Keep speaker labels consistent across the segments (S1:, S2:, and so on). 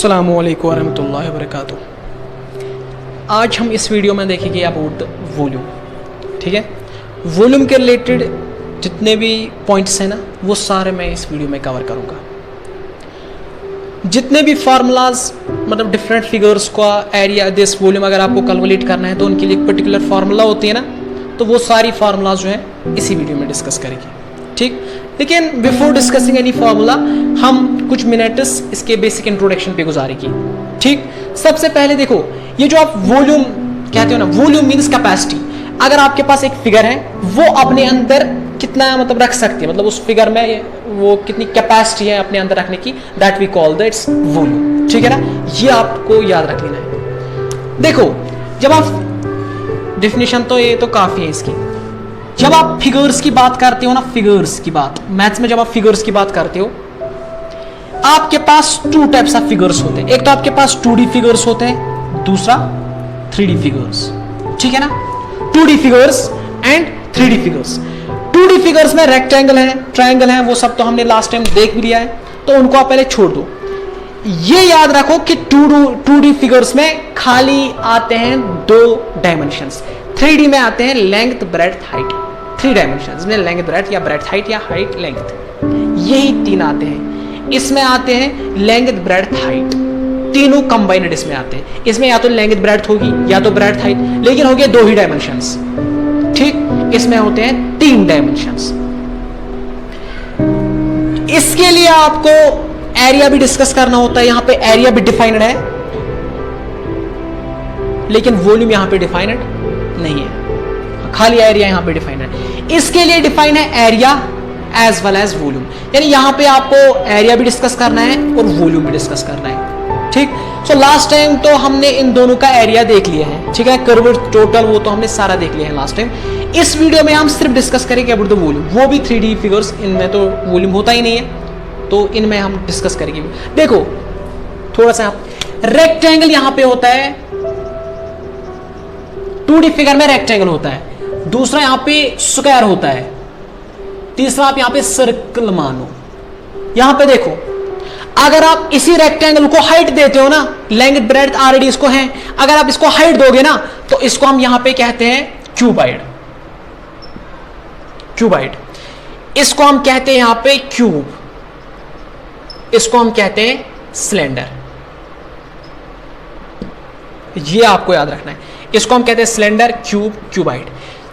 S1: अस्सलामु अलैकुम वरहमतुल्लाहि वबरकातुहू। आज हम इस वीडियो में देखेंगे अबाउट वॉल्यूम। ठीक है, वॉल्यूम के रिलेटेड जितने भी पॉइंट्स हैं ना वो सारे मैं इस वीडियो में कवर करूँगा। जितने भी फार्मूलाज मतलब डिफरेंट फिगर्स का एरिया दिस वॉल्यूम अगर आपको कैलकुलेट करना है तो उनके लिए एक पर्टिकुलर फार्मूला होती है ना, तो वो सारी फार्मूलाज जो है इसी वीडियो में डिस्कस करेंगे। ठीक, लेकिन बिफोर डिस्कसिंग एनी फार्मूला हम कुछ मिनट्स इसके बेसिक इंट्रोडक्शन पे गुजारेंगे। ठीक, सबसे पहले देखो ये जो आप वॉल्यूम कहते हो ना, वॉल्यूम मींस कैपेसिटी। अगर आपके पास एक फिगर है वो अपने अंदर कितना मतलब रख सकती है, मतलब उस फिगर में वो कितनी कैपेसिटी है अपने अंदर रखने की, that we call the it's volume. ठीक है ना, ये आपको याद रख लेना है। देखो जब आप डेफिनेशन तो ये तो काफी है इसकी, जब आप फिगर्स की बात करते हो ना, फिगर्स की बात मैथ्स में जब आप फिगर्स की बात करते हो आपके पास टू टाइप्स ऑफ फिगर्स होते हैं। एक तो आपके पास 2D फिगर्स होते हैं, दूसरा 3D फिगर्स। ठीक है ना, 2D figures and 3D figures. 2D figures में रेक्टेंगल है, ट्रायंगल है, वो सब तो हमने लास्ट टाइम देख भी लिया है, तो उनको आप पहले छोड़ दो। ये याद रखो कि 2D फिगर्स में खाली आते हैं 2 डायमेंशंस। 3D में आते हैं लेंथ, ब्रेड्थ, हाइट। 3 डायमेंशंस में लेंथ, ब्रेड्थ या ब्रेड्थ हाइट या हाइट लेंथ, यही 3 आते हैं। इसमें आते हैं लेंथ, ब्रेड्थ, हाइट, तीनों कंबाइंड इसमें आते हैं। इसमें या तो लेंथ ब्रेड्थ होगी या तो ब्रेड्थ हाइट, लेकिन हो गए 2 ही डायमेंशंस। ठीक, इसमें होते हैं 3 डायमेंशंस। इसके लिए आपको एरिया भी डिस्कस करना होता है। यहां पे एरिया भी डिफाइंड है, लेकिन वॉल्यूम यहां पे डिफाइंड नहीं है, खाली एरिया यहां पे डिफाइंड है। इसके लिए डिफाइन है area as well as volume, यानी यहां पे आपको एरिया भी डिस्कस करना है और वॉल्यूम भी डिस्कस करना है। ठीक, सो लास्ट टाइम तो हमने इन दोनों का एरिया देख लिया है। ठीक है, कर्व टोटल वो तो हमने सारा देख लिया है लास्ट टाइम। इस वीडियो में हम सिर्फ डिस्कस करेंगे अबाउट द वॉल्यूम, वो भी 3D फिगर्स, इनमें तो वॉल्यूम होता ही नहीं है, तो इनमें हम डिस्कस करेंगे। देखो थोड़ा सा रेक्टेंगल यहां पे होता है, 2D फिगर में रेक्टेंगल होता है, दूसरा यहां पे स्क्वायर होता है, तीसरा आप यहां पे सर्कल मानो। यहां पे देखो अगर आप इसी रेक्टेंगल को हाइट देते हो ना, लेंथ ब्रेड्थ ऑलरेडी इसको है, अगर आप इसको हाइट दोगे ना तो इसको हम यहां पे कहते हैं क्यूबाइड। क्यूबाइड, इसको हम कहते हैं यहां पे क्यूब, इसको हम कहते हैं सिलेंडर। ये आपको याद रखना है, इसको हम कहते हैं सिलेंडर, क्यूब, क्यूबाइड।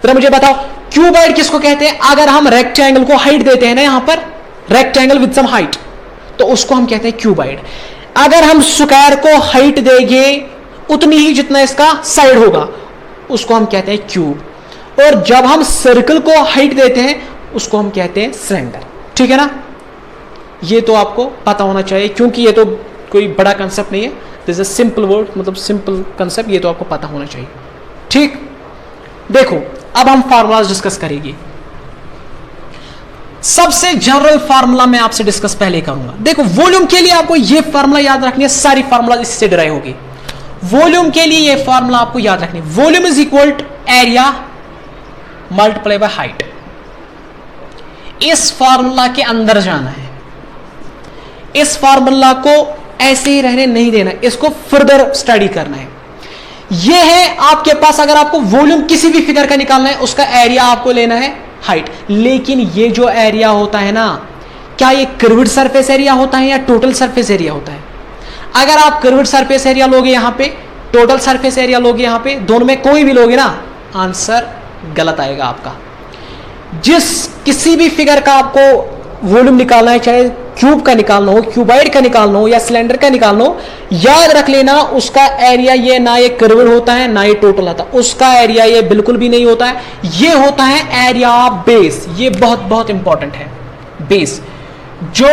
S1: तो मुझे बताओ क्यूबाइड किसको कहते हैं? अगर हम रेक्टेंगल को हाइट देते हैं ना, यहां पर रेक्टेंगल विद सम हाइट, तो उसको हम कहते हैं क्यूबाइड। अगर हम स्क्वायर को हाइट देंगे उतनी ही जितना इसका साइड होगा, उसको हम कहते हैं क्यूब। और जब हम सर्कल को हाइट देते हैं उसको हम कहते हैं सिलेंडर। ठीक है ना, ये तो आपको पता होना चाहिए, क्योंकि ये तो कोई बड़ा कंसेप्ट नहीं है, this is a simple word, मतलब सिंपल कंसेप्ट, ये तो आपको पता होना चाहिए। ठीक, देखो अब हम फार्मूलाज डिस्कस करेंगे। सबसे जनरल फार्मूला मैं आपसे डिस्कस पहले करूंगा। देखो वॉल्यूम के लिए आपको ये फार्मूला याद रखनी है, सारी फार्मूला इससे डिराइव होगी। वॉल्यूम के लिए ये फार्मूला आपको याद रखनी है, volume is equal to area multiply by height. इस फार्मूला के अंदर जाना है, इस फार्मूला को ऐसे ही रहने नहीं देना, इसको फर्दर स्टडी करना है। यह है आपके पास, अगर आपको वॉल्यूम किसी भी फिगर का निकालना है उसका एरिया आपको लेना है हाइट। लेकिन ये जो एरिया होता है ना, क्या ये कर्व्ड सरफेस एरिया होता है या टोटल सरफेस एरिया होता है? अगर आप कर्व्ड सरफेस एरिया लोगे यहां पे, टोटल सरफेस एरिया लोगे यहां पे, दोनों में कोई भी लोगे ना, आंसर गलत आएगा आपका। जिस किसी भी फिगर का आपको वॉल्यूम निकालना है, चाहे क्यूब का निकालना हो, क्यूबाइड का निकालना हो या सिलेंडर का निकालना हो, याद रख लेना उसका एरिया ये ना ये कर्व्ड होता है ना ये टोटल होता है, उसका एरिया ये बिल्कुल भी नहीं होता है, ये होता है एरिया बेस। ये बहुत बहुत इंपॉर्टेंट है, बेस। जो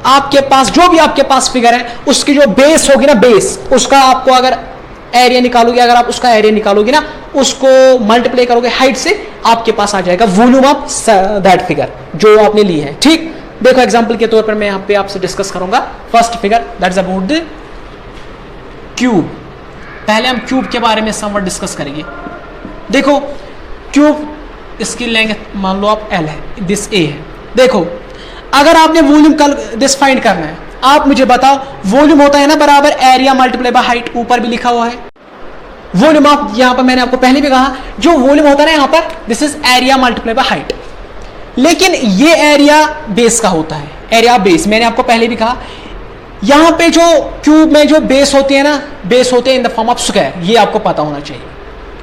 S1: आपके पास जो भी आपके पास फिगर है उसकी जो बेस होगी ना, बेस, उसका आपको अगर एरिया निकालोगे, अगर आप उसका एरिया निकालोगे ना, उसको मल्टीप्लाई करोगे हाइट से, आपके पास आ जाएगा वॉल्यूम ऑफ दैट फिगर जो आपने ली है। ठीक, देखो एग्जांपल के तौर पर मैं यहां पे आपसे डिस्कस करूंगा first figure, that is about the cube. पहले हम क्यूब के बारे में समवट डिस्कस करेंगे। देखो क्यूब, इसकी लेंथ मान लो आप L है, दिस A है। देखो अगर आपने वॉल्यूम दिस फाइंड करना है, आप मुझे बताओ, वॉल्यूम होता है ना बराबर एरिया मल्टीप्लाई बाय हाइट, ऊपर भी लिखा हुआ है वॉल्यूम। आप यहां पर मैंने आपको पहले भी कहा, जो वॉल्यूम होता है ना यहां पर, this is area multiply by height. लेकिन ये एरिया बेस का होता है, एरिया बेस। मैंने आपको पहले भी कहा, यहां पे जो क्यूब में जो बेस होती है ना, बेस होते हैं in the form of square, ये आपको पता होना चाहिए।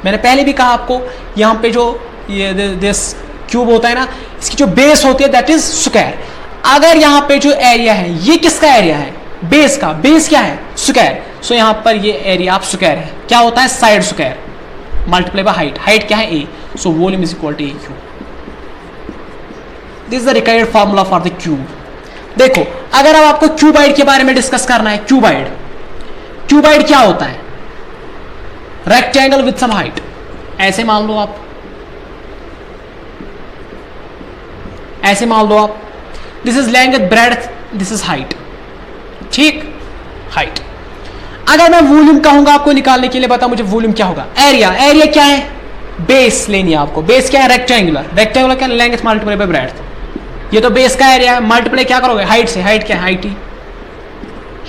S1: मैंने पहले भी कहा आपको, यहां पे जो ये दिस क्यूब होता है ना, इसकी जो बेस होती है दैट इज स्क्वायर। अगर यहां पे जो एरिया है, ये किसका एरिया है? बेस का। बेस क्या है? स्क्वायर। सो यहां पर ये एरिया ऑफ स्क्वायर है, क्या होता है? Side square multiply by height. Height क्या है? A. So volume is equal to A cube. This is the required formula for the cube. देखो, अगर अब आपको क्यूबाइड के बारे में डिस्कस करना है, क्यूबाइड, क्यूबाइड क्या होता है? Rectangle with some height. ऐसे मान लो आप, ऐसे मान लो आप, this is length, breadth, this is height. ठीक, हाइट। अगर मैं वॉल्यूम कहूंगा आपको निकालने के लिए, बता मुझे वॉल्यूम क्या होगा? एरिया। एरिया क्या है? बेस लेनी है आपको। बेस क्या है? रेक्टेंगुलर। रेक्टेंगुलर क्या? Length multiply by breadth. ये तो बेस का एरिया है, मल्टीप्लाई क्या करोगे? हाइट से। हाइट क्या है? हाइट ही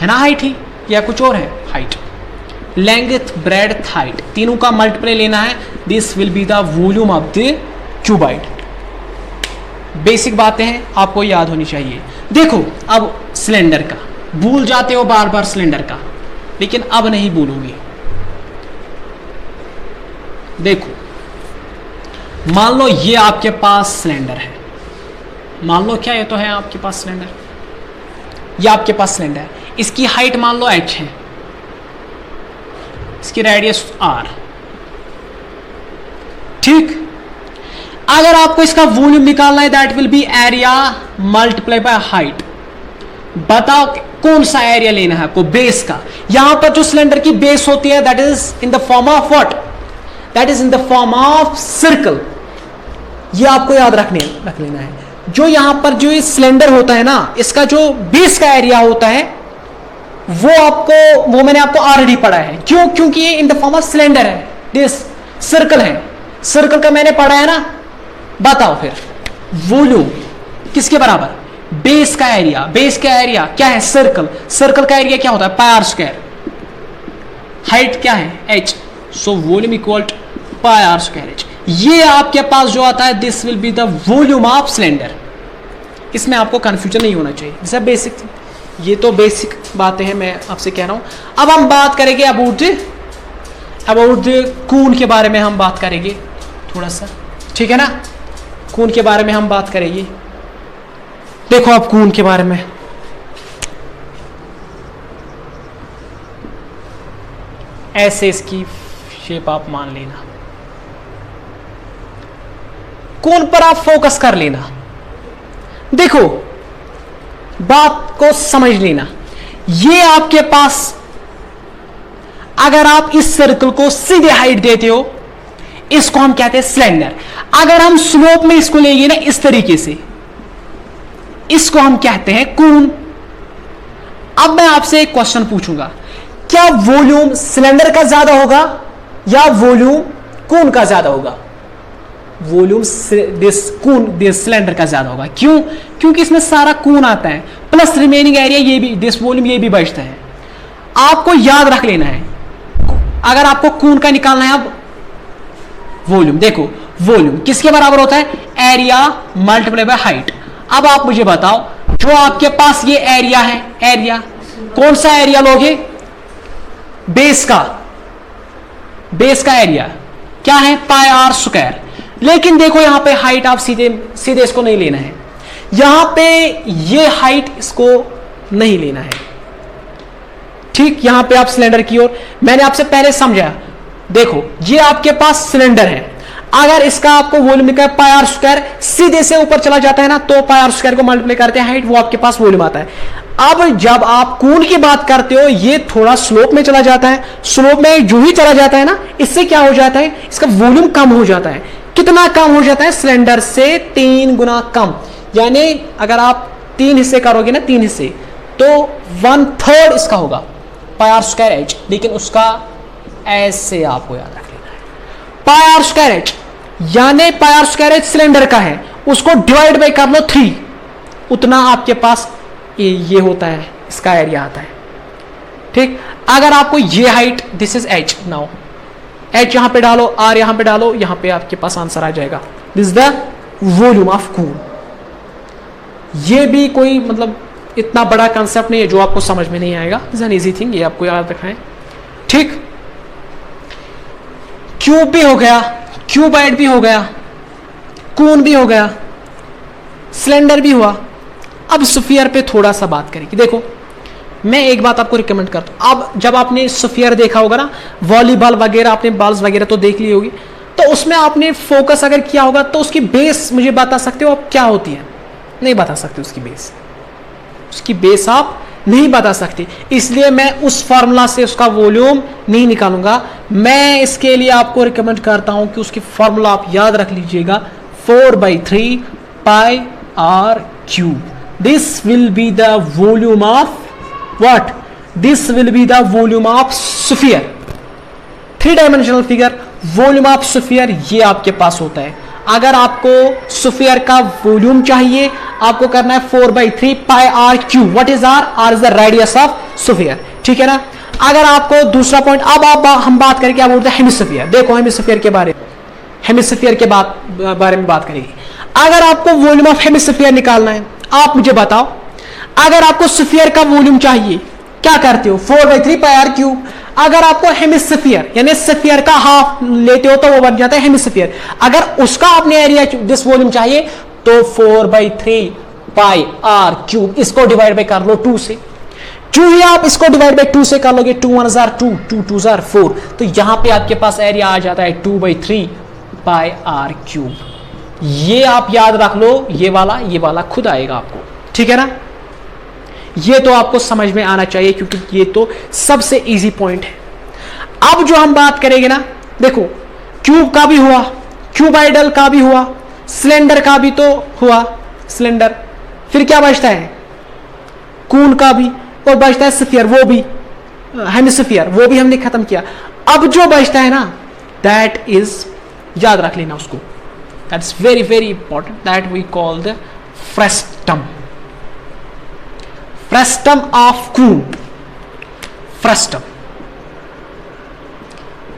S1: है ना, हाइट ही, या कुछ और है? हाइट। लेंथ, ब्रेड्थ, हाइट, तीनों का मल्टीप्लाई लेना है। This will be the volume of the cuboid. Basic बातें हैं, आपको याद होनी चाहिए। देखो, अब सिलेंडर का भूल जाते हो बार बार, सिलेंडर का, लेकिन अब नहीं भूलोगे। देखो, मान लो ये आपके पास सिलेंडर है, मान लो क्या, ये तो है आपके पास सिलेंडर, ये आपके पास सिलेंडर है, इसकी हाइट मान लो h है, इसकी रेडियस r। ठीक, अगर आपको इसका वॉल्यूम निकालना है, that will be area multiply by height. बताओ कौन सा एरिया लेना है आपको? बेस का। यहां पर जो सिलेंडर की बेस होती है that is in the form of what? That is in the form of circle. ये आपको याद रख लेना है। जो यहां पर जो ये सिलेंडर होता है ना, इसका जो बेस का एरिया होता है वो मैंने आपको ऑलरेडी पढ़ा है। क्यों? क्योंकि ये in the form of cylinder है, दिस सर्कल है, सर्कल का मैंने पढ़ा है ना। बताओ फिर वॉल्यूम किसके बराबर? बेस का एरिया। बेस का एरिया क्या है? सर्कल। सर्कल का एरिया क्या होता है? पाई आर स्क्वायर। हाइट क्या है? h। So volume equal to pi r square h। ये आपके पास जो आता है, this will be the volume of cylinder. इसमें आपको कंफ्यूजन नहीं होना चाहिए, सब बेसिक। ये तो बेसिक बातें हैं, मैं आपसे कह रहा हूं। अब हम बात करेंगे अबाउट द कून के बारे में हम बात करेंगे थोड़ा सा, ठीक है ना। कून के बारे में हम बात करेंगे। देखो आप कून के बारे में, ऐसे इसकी शेप आप मान लेना, कून पर आप फोकस कर लेना। देखो, बात को समझ लेना। ये आपके पास, अगर आप इस सर्कल को सीधे हाइट देते हो, इसको हम कहते हैं सिलेंडर। अगर हम स्लोप में इसको लेंगे ना इस तरीके से, इसको हम कहते हैं कून। अब मैं आपसे एक क्वेश्चन पूछूंगा, क्या वॉल्यूम सिलेंडर का ज्यादा होगा या वॉल्यूम कून का ज्यादा होगा? वॉल्यूम दिस सिलेंडर का ज्यादा होगा। क्यों? क्योंकि इसमें सारा कून आता है, प्लस रिमेनिंग एरिया ये भी, दिस वॉल्यूम ये भी बचता है। आपको याद रख लेना है, अगर आपको कून का निकालना है। अब वॉल्यूम देखो, वॉल्यूम किसके बराबर होता है? Area multiply by height. अब आप मुझे बताओ, जो आपके पास ये एरिया है, एरिया कौन सा एरिया लोगे? बेस का। बेस का एरिया क्या है? पाई आर स्क्वायर। लेकिन देखो यहां पे हाइट आप सीधे इसको नहीं लेना है, यहां पे ये हाइट इसको नहीं लेना है। ठीक, यहां पे आप सिलेंडर की ओर, मैंने आपसे पहले समझाया। देखो, ये आपके पास सिलेंडर है, अगर इसका आपको वॉल्यूम निकाल पाई आर स्क्वायर, सीधे से ऊपर चला जाता है ना, तो पाई आर स्क्वायर को मल्टीप्लाई करते हैं हाइट, वो आपके पास वॉल्यूम आता है। अब जब आप कून की बात करते हो, ये थोड़ा स्लोप में चला जाता है। स्लोप में जो ही चला जाता है ना, इससे क्या हो जाता है? इसका वॉल्यूम कम हो जाता है। कितना कम हो जाता है? सिलेंडर से 3 गुना कम। यानी अगर आप 3 हिस्से करोगे ना, 3 हिस्से, तो 1/3 इसका होगा पाई आर स्क्वायर h। लेकिन उसका ऐसे आपको याद रख लेना है, पाई आर स्क्वायर h, यानी पाई आर स्क्वायर h सिलेंडर का है, उसको डिवाइड बाय कर लो 3, उतना आपके पास ये होता है इसका एरिया आता है। ठीक, अगर आपको ये height, this is H, now H यहां पे डालो, आर यहां पे डालो, यहां पे आपके पास आंसर आ जाएगा, this the volume of cool. ये भी कोई मतलब इतना बड़ा कंसेप्ट नहीं है जो आपको समझ में नहीं आएगा, इट्स एन इजी थिंग, ये आपको याद रखना है। ठीक, क्यूब भी हो गया, क्यूबाइड भी हो गया, कून भी हो गया, सिलेंडर भी हुआ। अब स्फीयर पे थोड़ा सा बात करेंगे। देखो, मैं एक बात आपको रिकमेंड करता हूं, अब जब आपने स्फीयर देखा होगा ना, वॉलीबॉल वगैरह आपने बॉल्स वगैरह तो देख ली होगी, तो उसमें आपने फोकस अगर किया होगा तो उसकी बेस मुझे बता सकते हो आप क्या होती है? नहीं बता सकते उसकी बेस, उसकी बेस आप नहीं बता सकते, इसलिए मैं उस फॉर्मूला से उसका वॉल्यूम नहीं निकालूंगा। मैं इसके लिए आपको रिकमेंड करता हूं कि उसकी फॉर्मूला आप याद रख लीजिएगा, 4/3 pi R cube. This will be the volume of what? This will be the volume of sphere, 3 dimensional figure, volume of sphere ये आपके पास होता है। अगर आपको स्फीयर का वॉल्यूम चाहिए, आपको करना है 4/3 pi R cube. What is R? R is the radius of sphere, ठीक है ना। अगर आपको दूसरा पॉइंट, अब हम बात करें क्या बोलते हैं, हेमिस्फीयर। देखो हेमिस्फीयर के बारे में, हेमिस्फीयर के बारे में बात करेंगे। अगर आपको वॉल्यूम ऑफ हेमिस्फीयर निकालना है, आप मुझे बताओ, अगर आपको स्फीयर का वॉल्यूम चाहिए क्या करते हो? 4/3 पाई आर क्यूब। अगर आपको हेमिस्फीयर यानी स्फीयर का हाफ लेते हो तो वो बन जाता है हेमिस्फीयर। अगर उसका अपने एरिया दिस वॉल्यूम चाहिए तो 4/3 पाई आर क्यूब, इसको डिवाइड बाय कर लो 2 से। जो ही आप इसको डिवाइड बाय 2 से कर लोगे, 2 1 जार 2, 2 2 जार 4, तो यहां पे आपके पास एरिया आ जाता है 2/3 पाई आर क्यूब। ये आप याद रख लो, ये वाला खुद आएगा आपको, ठीक है ना। ये तो आपको समझ में आना चाहिए क्योंकि ये तो सबसे इजी पॉइंट है। अब जो हम बात करेंगे ना, देखो क्यूब का भी हुआ, क्यूबाइडल का भी हुआ, सिलेंडर का भी तो हुआ, सिलेंडर, फिर क्या बचता है? कून का भी, और बचता है स्फीयर, वो भी हेमिस्फीयर, वो भी हमने खत्म किया। अब जो बचता है ना, दैट इज, याद रख लेना उसको, that is very very important, that we call the frustum, frustum of cone, frustum.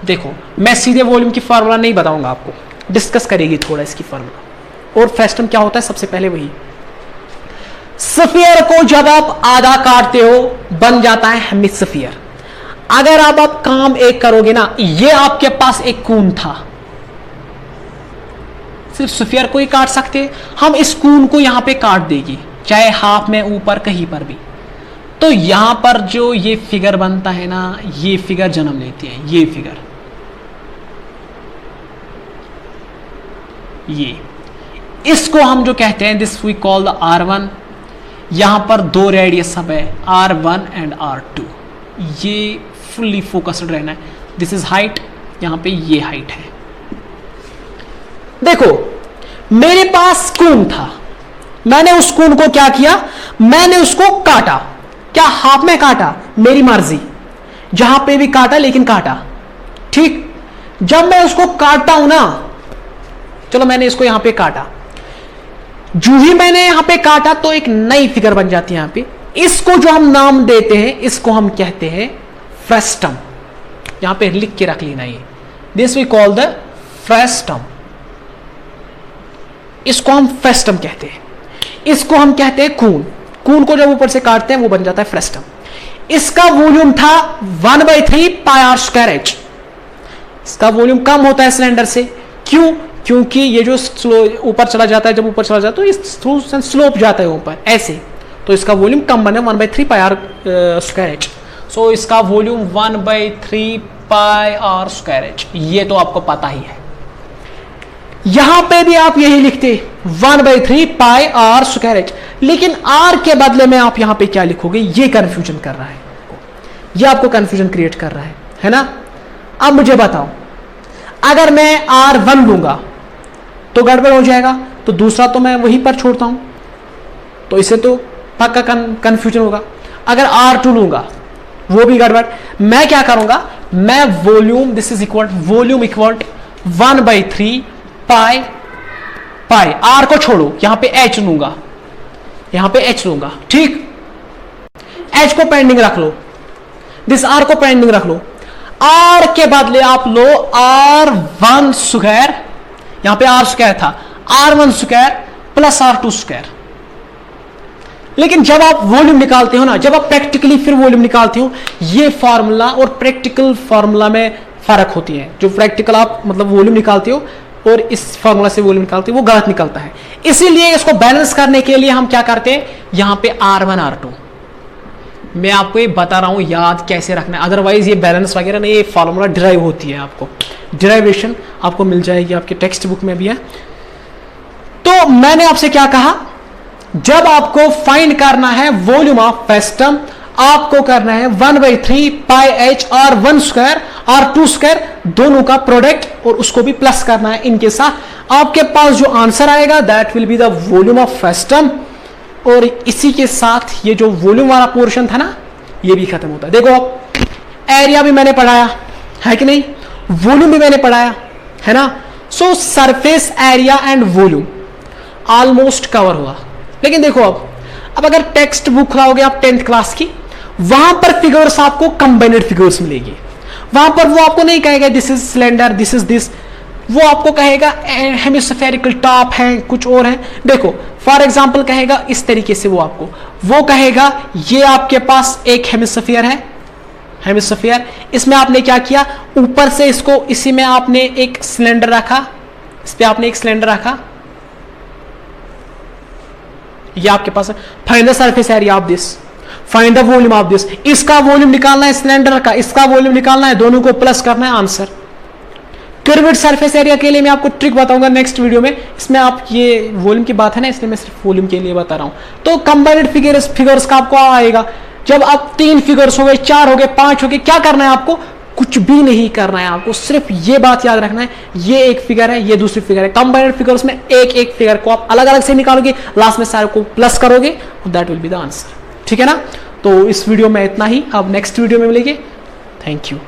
S1: देखो मैं सीधे वॉल्यूम की फार्मूला नहीं बताऊंगा आपको, डिस्कस करेगी थोड़ा इसकी फार्मूला। और फ्रेस्टम क्या होता है? सबसे पहले वही, स्फीयर को जब आप आधा काटते हो बन जाता है हेमिस्फीयर। अगर आप काम एक करोगे ना, ये आपके पास एक कून था, सिर्फ स्फीयर को ही काट सकते, हम इस कून को यहां पे काट देगी, चाहे हाफ में, ऊपर, कहीं पर भी, तो यहां पर जो ये फिगर बनता है ना, ये फिगर जन्म लेती है, ये फिगर, ये, इसको हम जो कहते हैं, this we call the R1। यहां पर 2 रेडियस सब है, R1 एंड R2। ये फुल्ली फोकस्ड रहना है, दिस इज हाइट, यहां पे ये हाइट है। देखो मेरे पास कून था, मैंने उस कून को क्या किया, मैंने उसको काटा, क्या हाफ में काटा, मेरी मर्जी, जहां पे भी काटा लेकिन काटा, ठीक। जब मैं उसको काटता हूं ना, चलो मैंने इसको यहां पे काटा, जो ही मैंने यहां पे काटा तो एक नई फिगर बन जाती है यहां पे। इसको जो हम नाम देते हैं, इसको हम कहते हैं फ्रेस्टम। यहां पे लिख के रख लेना, ये दिस वी कॉल द फ्रेस्टम। इसको हम फ्रेस्टम कहते हैं, इसको हम कहते हैं कून। कून को जब ऊपर से काटते हैं वो बन जाता है फ्रेस्टम। इसका वॉल्यूम था 1/3 पाई आर स्क्वायर एच। इसका वॉल्यूम कम होता है सिलेंडर से, क्यों? क्योंकि ये जो ऊपर चला जाता है, जब ऊपर चला जाता है तो ये स्लोप जाता है ऊपर ऐसे, तो इसका वॉल्यूम कम बने 1/3 pi r square h. So इसका volume 1/3 pi r square h, ये तो आपको पता ही है। यहां पे भी आप यही लिखते 1/3 पाई आर स्क्वायर एच, लेकिन आर के बदले में आप यहां पे क्या लिखोगे, ये कंफ्यूजन कर रहा है, ये आपको कंफ्यूजन क्रिएट कर रहा है ना। अब मुझे बताओ, अगर मैं R1 लूंगा तो गड़बड़ हो जाएगा, तो दूसरा तो मैं वहीं पर छोड़ता हूं, तो इसे तो पक्का कंफ्यूजन होगा। अगर R2 लूंगा वो भी गड़बड़। मैं क्या करूंगा, मैं volume, this is equal volume equal 1/3 pi, r को छोड़ो, यहां पे एच लूंगा, यहां पे एच लूंगा, ठीक। एच को पेंडिंग रख लो, दिस आर को पेंडिंग रख लो, आर के बदले आप लो R1 स्क्वायर, यहां पे R स्क्वायर था, R1 square plus R2 square. लेकिन जब आप वॉल्यूम निकालते हो ना, जब आप प्रैक्टिकली फिर वॉल्यूम निकालते हो, ये फार्मूला और प्रैक्टिकल फार्मूला में फर्क होती है। जो प्रैक्टिकल आप मतलब वॉल्यूम निकालते हो और इस फार्मूला से वॉल्यूम निकालते हो, वो गलत निकलता है। इसीलिए इसको बैलेंस करने के लिए हम क्या करते हैं, यहां पे R1 R2, मैं आपको ये बता रहा हूं याद कैसे रखना है, अदरवाइज ये बैलेंस वगैरह नहीं, ये फार्मूला डिराइव होती है, आपको डिराइवेशन आपको मिल जाएगी, आपके टेक्स्ट बुक में भी है। तो मैंने आपसे क्या कहा, जब आपको फाइंड करना है वॉल्यूम ऑफ सिस्टम, आपको करना है 1/3 पाई H R1 square R2 square दोनों का प्रोडक्ट और उसको भी प्लस करना है इनके साथ। आपके पास जो आंसर आएगा that will be the volume of system, और इसी के साथ ये जो वॉल्यूम वाला पोर्शन था ना, ये भी खत्म होता है। देखो अब एरिया भी मैंने पढ़ाया है कि नहीं, वॉल्यूम भी मैंने पढ़ाया है ना। सो surface area and volume almost cover हुआ। लेकिन देखो अब अगर टेक्स्ट बुक लाओगे आप 10th क्लास की, वहां पर फिगर्स आपको कंबाइंड फिगर्स मिलेगी। वहां पर वो आपको नहीं कहेगा this is cylinder, this is this, वो आपको कहेगा हेमिस्फेरिकल टॉप है, कुछ और है। देखो फॉर एग्जांपल कहेगा इस तरीके से, वो कहेगा ये आपके पास एक हेमिस्फीयर है, हेमिस्फीयर, इसमें आपने क्या किया, ऊपर से इसको, इसी में आपने एक सिलेंडर रखा, इस पे आपने एक सिलेंडर रखा, ये आपके पास है। Find the surface area of this, find the volume of this, इसका वॉल्यूम निकालना है सिलेंडर का, इसका वॉल्यूम निकालना है, दोनों को प्लस करना है, आंसर। कर्व्ड सरफेस एरिया के लिए मैं आपको ट्रिक बताऊंगा नेक्स्ट वीडियो में, इसमें आप ये वॉल्यूम की बात है ना, इसलिए मैं सिर्फ वॉल्यूम के लिए बता रहा हूं। तो कंबाइंड फिगर्स का आपको आएगा, जब आप 3 फिगर्स हो गए, 4 हो गए, 5 हो गए, क्या करना है आपको, कुछ भी नहीं करना है आपको, सिर्फ ये बात याद रखना है, ये एक फिगर है, ये दूसरी फिगर है। कंबाइंड फिगर्स में एक एक फिगर को आप अलग अलग से निकालोगे, लास्ट में सारे को प्लस करोगे, that will be the answer. ठीक है ना। तो इस वीडियो में इतना ही, अब नेक्स्ट वीडियो में मिलेंगे। Thank you.